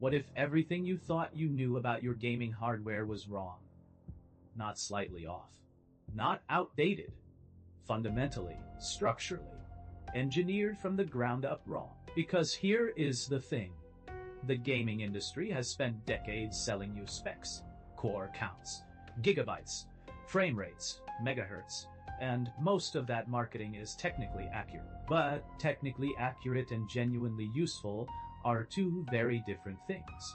What if everything you thought you knew about your gaming hardware was wrong? Not slightly off. Not outdated. Fundamentally, structurally, engineered from the ground up wrong. Because here is the thing. The gaming industry has spent decades selling you specs, core counts, gigabytes, frame rates, megahertz, and most of that marketing is technically accurate. But technically accurate and genuinely useful are two very different things.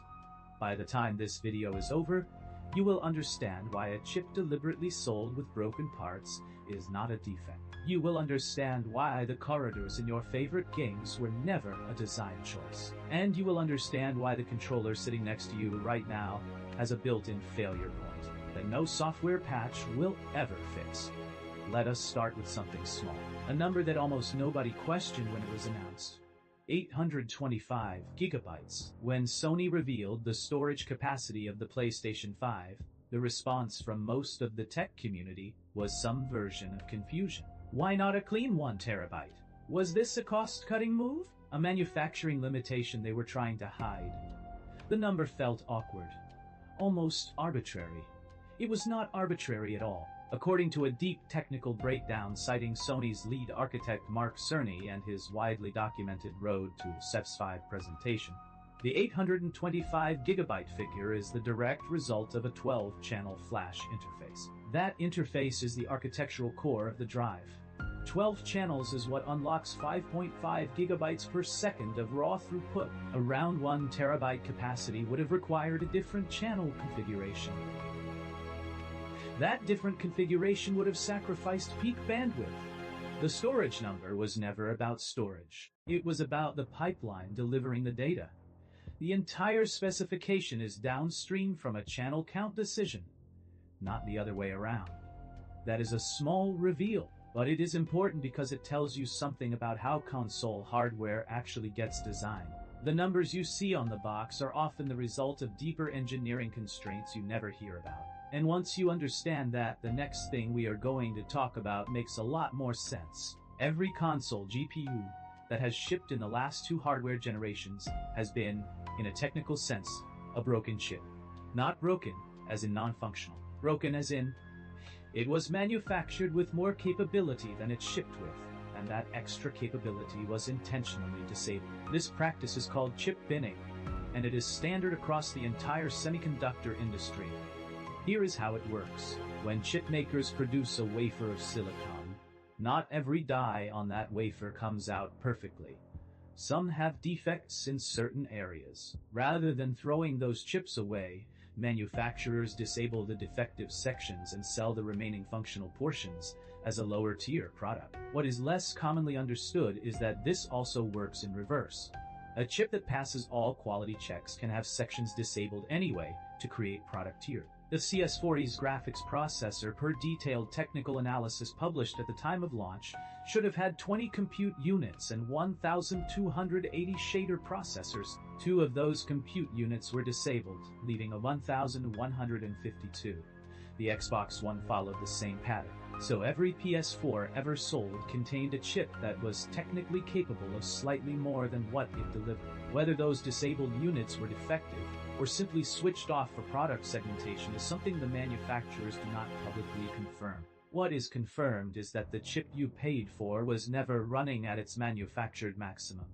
By the time this video is over, you will understand why a chip deliberately sold with broken parts is not a defect. You will understand why the corridors in your favorite games were never a design choice. And you will understand why the controller sitting next to you right now has a built-in failure point that no software patch will ever fix. Let us start with something small. A number that almost nobody questioned when it was announced. 825 gigabytes. When Sony revealed the storage capacity of the PlayStation 5, the response from most of the tech community was some version of confusion. Why not a clean 1 terabyte? Was this a cost-cutting move? A manufacturing limitation they were trying to hide? The number felt awkward, almost arbitrary. It was not arbitrary at all. According to a deep technical breakdown citing Sony's lead architect Mark Cerny and his widely documented road to CEF's 5 presentation, the 825 gigabyte figure is the direct result of a 12-channel flash interface. That interface is the architectural core of the drive. 12 channels is what unlocks 5.5 gigabytes per second of raw throughput. Around 1 terabyte capacity would have required a different channel configuration. That different configuration would have sacrificed peak bandwidth. The storage number was never about storage. It was about the pipeline delivering the data. The entire specification is downstream from a channel count decision, not the other way around. That is a small reveal, but it is important because it tells you something about how console hardware actually gets designed. The numbers you see on the box are often the result of deeper engineering constraints you never hear about. And once you understand that, the next thing we are going to talk about makes a lot more sense. Every console GPU that has shipped in the last 2 hardware generations has been, in a technical sense, a broken chip. Not broken as in non-functional. Broken as in, it was manufactured with more capability than it shipped with, and that extra capability was intentionally disabled. This practice is called chip binning, and it is standard across the entire semiconductor industry. Here is how it works. When chip makers produce a wafer of silicon, not every die on that wafer comes out perfectly. Some have defects in certain areas. Rather than throwing those chips away, manufacturers disable the defective sections and sell the remaining functional portions as a lower-tier product. What is less commonly understood is that this also works in reverse. A chip that passes all quality checks can have sections disabled anyway to create product tier. The CS40's graphics processor, per detailed technical analysis published at the time of launch, should have had 20 compute units and 1,280 shader processors. 2 of those compute units were disabled, leaving a 1,152. The Xbox One followed the same pattern. So every PS4 ever sold contained a chip that was technically capable of slightly more than what it delivered. Whether those disabled units were defective or simply switched off for product segmentation is something the manufacturers do not publicly confirm. What is confirmed is that the chip you paid for was never running at its manufactured maximum.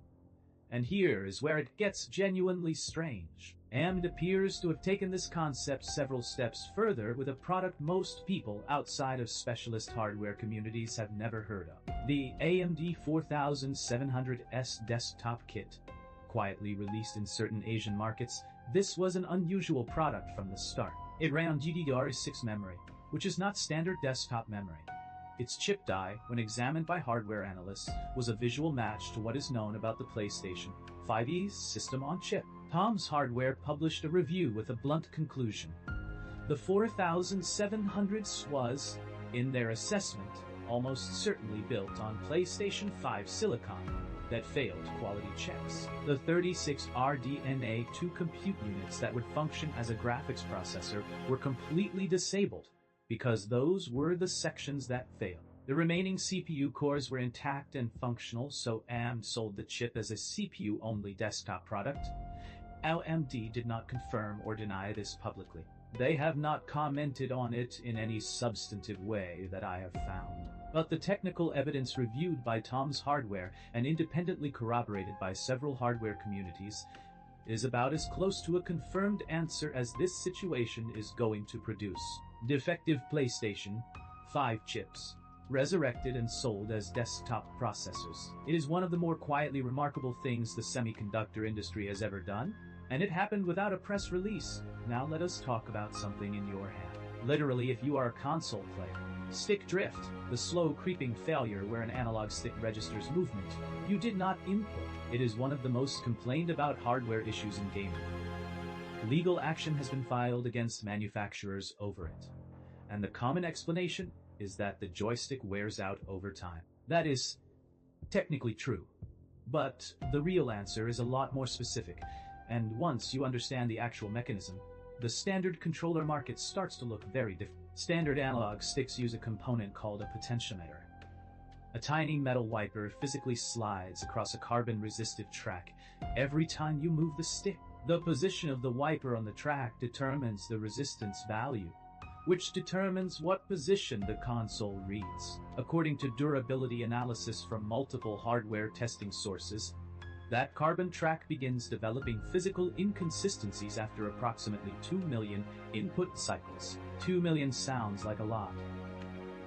And here is where it gets genuinely strange. AMD appears to have taken this concept several steps further with a product most people outside of specialist hardware communities have never heard of. The AMD 4700S desktop kit. Quietly released in certain Asian markets, this was an unusual product from the start. It ran on GDDR6 memory, which is not standard desktop memory. Its chip die, when examined by hardware analysts, was a visual match to what is known about the PlayStation 5's system on chip. Tom's Hardware published a review with a blunt conclusion. The 4700S was, in their assessment, almost certainly built on PlayStation 5 silicon that failed quality checks. The 36 RDNA2 compute units that would function as a graphics processor were completely disabled, because those were the sections that failed. The remaining CPU cores were intact and functional, so AMD sold the chip as a CPU-only desktop product. AMD did not confirm or deny this publicly. They have not commented on it in any substantive way that I have found. But the technical evidence reviewed by Tom's Hardware and independently corroborated by several hardware communities is about as close to a confirmed answer as this situation is going to produce. Defective PlayStation 5 chips, resurrected and sold as desktop processors. It is one of the more quietly remarkable things the semiconductor industry has ever done, and it happened without a press release. Now let us talk about something in your hand. Literally, if you are a console player, stick drift, the slow creeping failure where an analog stick registers movement you did not input. It is one of the most complained about hardware issues in gaming. Legal action has been filed against manufacturers over it, and the common explanation is that the joystick wears out over time. That is technically true, but the real answer is a lot more specific, and once you understand the actual mechanism, the standard controller market starts to look very different. Standard analog sticks use a component called a potentiometer. A tiny metal wiper physically slides across a carbon-resistive track every time you move the stick. The position of the wiper on the track determines the resistance value, which determines what position the console reads. According to durability analysis from multiple hardware testing sources, that carbon track begins developing physical inconsistencies after approximately 2 million input cycles. 2 million sounds like a lot.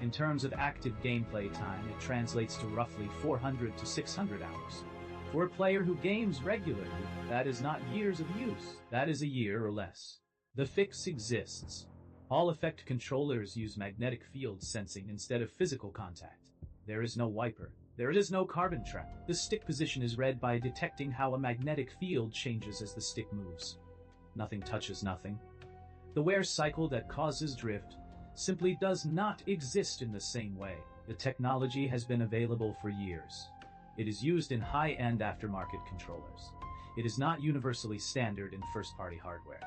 In terms of active gameplay time, it translates to roughly 400 to 600 hours. For a player who games regularly, that is not years of use. That is a year or less. The fix exists. All effect controllers use magnetic field sensing instead of physical contact. There is no wiper. There is no carbon trap. The stick position is read by detecting how a magnetic field changes as the stick moves. Nothing touches nothing. The wear cycle that causes drift simply does not exist in the same way. The technology has been available for years. It is used in high-end aftermarket controllers. It is not universally standard in first-party hardware.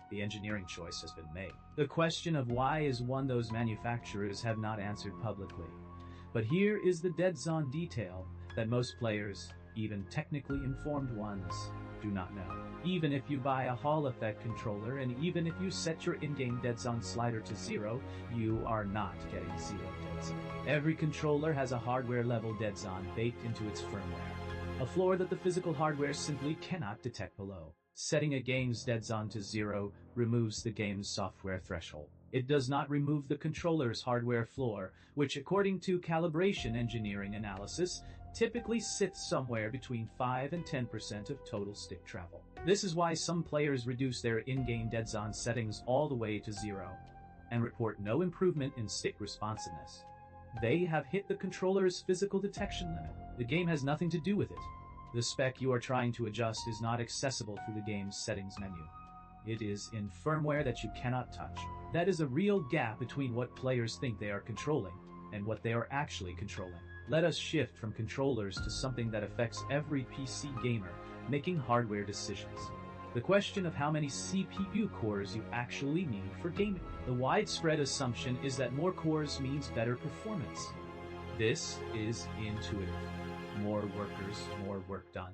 The engineering choice has been made. The question of why is one those manufacturers have not answered publicly. But here is the dead-on detail that most players, even technically informed ones, do not know. Even if you buy a Hall Effect controller and even if you set your in-game dead-on slider to 0, you are not getting 0 dead-on. Every controller has a hardware-level dead-on baked into its firmware, a floor that the physical hardware simply cannot detect below. Setting a game's dead-on to 0 removes the game's software threshold. It does not remove the controller's hardware floor, which according to calibration engineering analysis, typically sits somewhere between 5 and 10% of total stick travel. This is why some players reduce their in-game dead-on settings all the way to 0, and report no improvement in stick responsiveness. They have hit the controller's physical detection limit. The game has nothing to do with it. The spec you are trying to adjust is not accessible through the game's settings menu. It is in firmware that you cannot touch. That is a real gap between what players think they are controlling and what they are actually controlling. Let us shift from controllers to something that affects every PC gamer making hardware decisions. The question of how many CPU cores you actually need for gaming. The widespread assumption is that more cores means better performance. This is intuitive. More workers, more work done.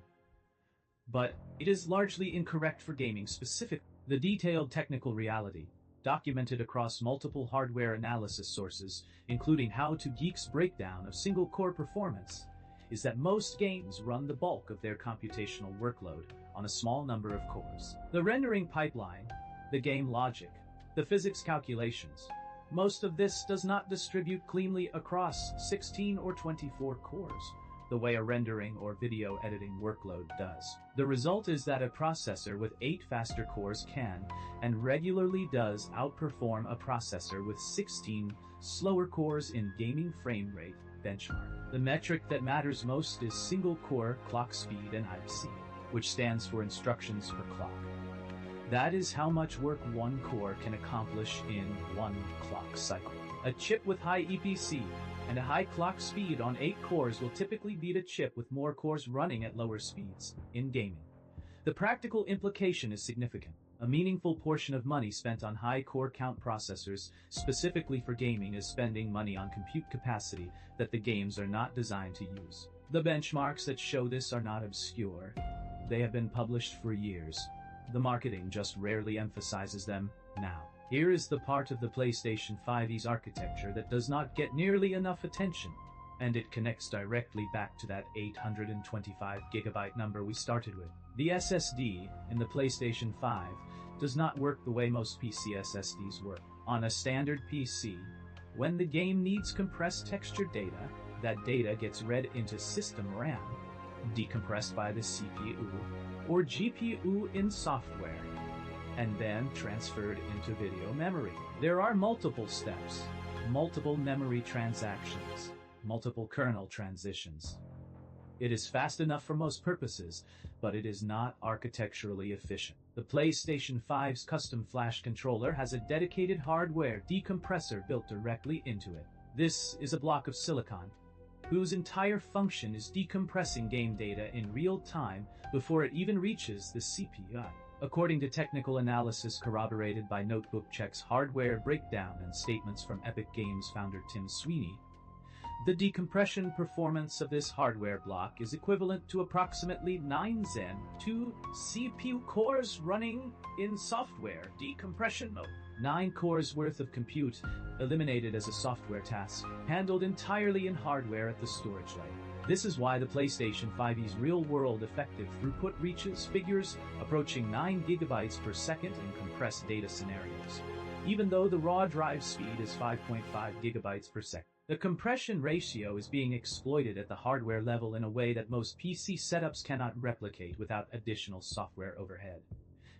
But it is largely incorrect for gaming specifically. The detailed technical reality, documented across multiple hardware analysis sources, including How to Geek's breakdown of single-core performance, is that most games run the bulk of their computational workload on a small number of cores. The rendering pipeline, the game logic, the physics calculations, most of this does not distribute cleanly across 16 or 24 cores, the way a rendering or video editing workload does. The result is that a processor with 8 faster cores can, and regularly does, outperform a processor with 16 slower cores in gaming frame rate benchmark. The metric that matters most is single-core clock speed and IPC, which stands for instructions per clock. That is how much work one core can accomplish in one clock cycle. A chip with high EPC and a high clock speed on 8 cores will typically beat a chip with more cores running at lower speeds in gaming. The practical implication is significant. A meaningful portion of money spent on high core count processors specifically for gaming is spending money on compute capacity that the games are not designed to use. The benchmarks that show this are not obscure. They have been published for years. The marketing just rarely emphasizes them. Now, here is the part of the PlayStation 5's architecture that does not get nearly enough attention, and it connects directly back to that 825GB number we started with. The SSD in the PlayStation 5 does not work the way most PC SSDs work. On a standard PC, when the game needs compressed textured data, that data gets read into system RAM, decompressed by the CPU or GPU in software, and then transferred into video memory. There are multiple steps, multiple memory transactions, multiple kernel transitions. It is fast enough for most purposes, but it is not architecturally efficient. The PlayStation 5's custom flash controller has a dedicated hardware decompressor built directly into it. This is a block of silicon, whose entire function is decompressing game data in real time before it even reaches the CPU. According to technical analysis corroborated by Notebook Check's hardware breakdown and statements from Epic Games founder Tim Sweeney, the decompression performance of this hardware block is equivalent to approximately 9 Zen 2 CPU cores running in software decompression mode. 9 cores worth of compute eliminated as a software task, handled entirely in hardware at the storage layer. This is why the PlayStation 5's real-world effective throughput reaches figures approaching 9 GB per second in compressed data scenarios, even though the raw drive speed is 5.5 GB per second. The compression ratio is being exploited at the hardware level in a way that most PC setups cannot replicate without additional software overhead.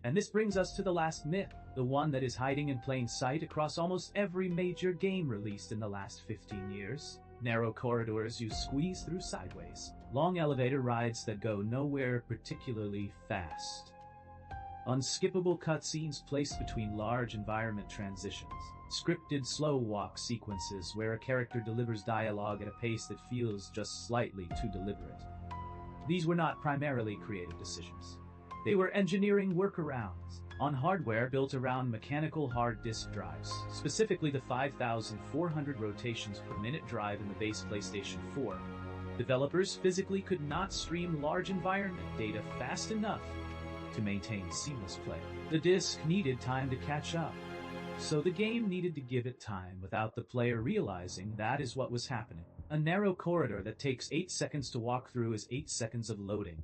And this brings us to the last myth, the one that is hiding in plain sight across almost every major game released in the last 15 years. Narrow corridors you squeeze through sideways. Long elevator rides that go nowhere particularly fast. Unskippable cutscenes placed between large environment transitions. Scripted slow walk sequences where a character delivers dialogue at a pace that feels just slightly too deliberate. These were not primarily creative decisions. They were engineering workarounds on hardware built around mechanical hard disk drives, specifically the 5,400 rotations per minute drive in the base PlayStation 4. Developers physically could not stream large environment data fast enough to maintain seamless play. The disk needed time to catch up, so the game needed to give it time without the player realizing that is what was happening. A narrow corridor that takes 8 seconds to walk through is 8 seconds of loading.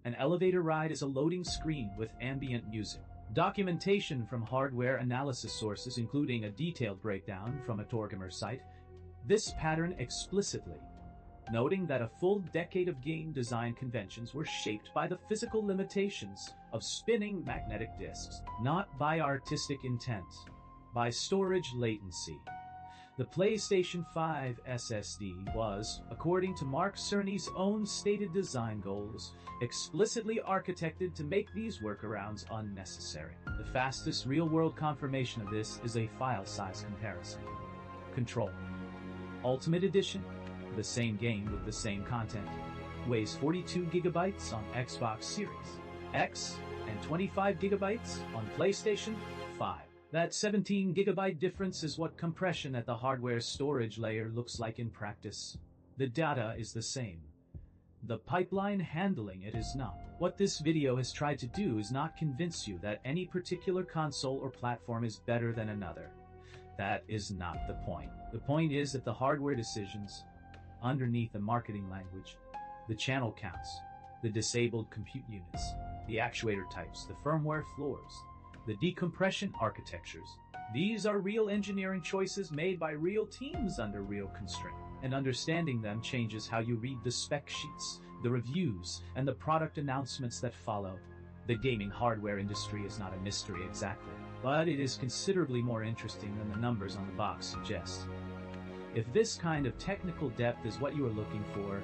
An elevator ride is a loading screen with ambient music. Documentation from hardware analysis sources, including a detailed breakdown from a Torgamer site, this pattern explicitly, noting that a full decade of game design conventions were shaped by the physical limitations of spinning magnetic disks, not by artistic intent, by storage latency. The PlayStation 5 SSD was, according to Mark Cerny's own stated design goals, explicitly architected to make these workarounds unnecessary. The fastest real-world confirmation of this is a file size comparison. Control. Ultimate Edition, the same game with the same content, weighs 42 GB on Xbox Series X and 25 GB on PlayStation 5. That 17 GB difference is what compression at the hardware storage layer looks like in practice. The data is the same. The pipeline handling it is not. What this video has tried to do is not convince you that any particular console or platform is better than another. That is not the point. The point is that the hardware decisions, underneath the marketing language, the channel counts, the disabled compute units, the actuator types, the firmware floors, the decompression architectures. These are real engineering choices made by real teams under real constraint. And understanding them changes how you read the spec sheets, the reviews, and the product announcements that follow. The gaming hardware industry is not a mystery exactly, but it is considerably more interesting than the numbers on the box suggest. If this kind of technical depth is what you are looking for,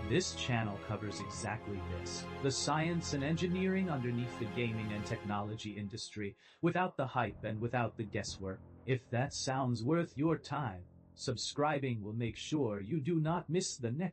this channel covers exactly this. The science and engineering underneath the gaming and technology industry, without the hype and without the guesswork. If that sounds worth your time, subscribing will make sure you do not miss the next